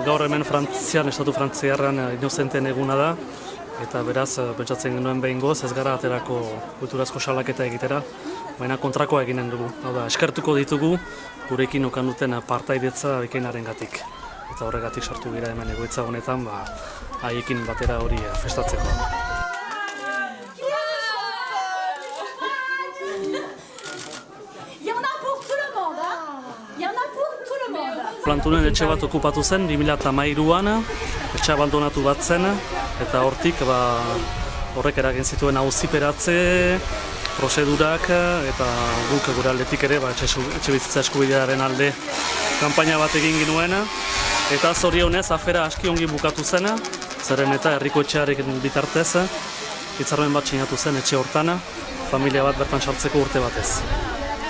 Gaur hemen Frantzian, estatu frantziarran inozenten eguna da, eta beraz, pentsatzen genuen behingoz, ez gara aterako kulturazko salaketa egitera, baina kontrakoa eginen dugu. Hau da, eskertuko ditugu gurekin okan duten partaidetza bikainarengatik. Eta horregatik sartu gira hemen egoitza honetan, haiekin batera hori festatzeko. Plantunen etxe bat okupatu zen 2013an, etxe abandonatu bat zen, eta hortik horrek eragin zituen auziperatze, prozedurak, eta guk gure aldetik ere etxe bizitza eskubidearen alde kanpaina bat egin ginuen, eta zorionez afera aski ongi bukatu zen, zeren eta herriko etxearekin bitartez, hitzarmen bat sinatu zen etxe hortan, familia bat bertan sartzeko urte batez.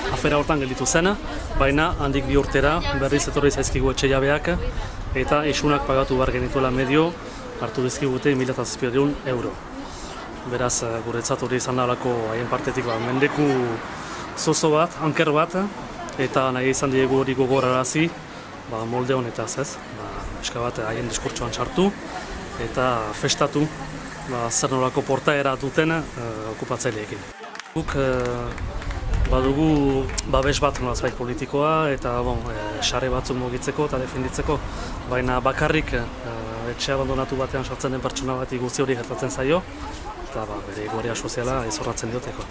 Afera hortan gelditu zen, baina handik 2 urtera berriz etorri zaizkigu etxe jabeak eta isunak pagatu behar genituela medio hartu dizkigute 1.700 euro. Beraz, guretzat hori izan dalako haien partetik mendeku zozo bat, anker bat, eta nahi izan diegu hori gogorarazi molde honetaz, ez? Eska bat haien diskurtsoan sartu eta festatu zer nolako portaera duten okupatzaileekin. Guk badugu babes bat nolazbait politikoa eta sare batzuk mugitzeko eta defenditzeko, baina bakarrik etxe abandonatu batean sartzen den pertsona bati guzti hori gertatzen zaio eta bere egoera soziala ezorratzen dioteko.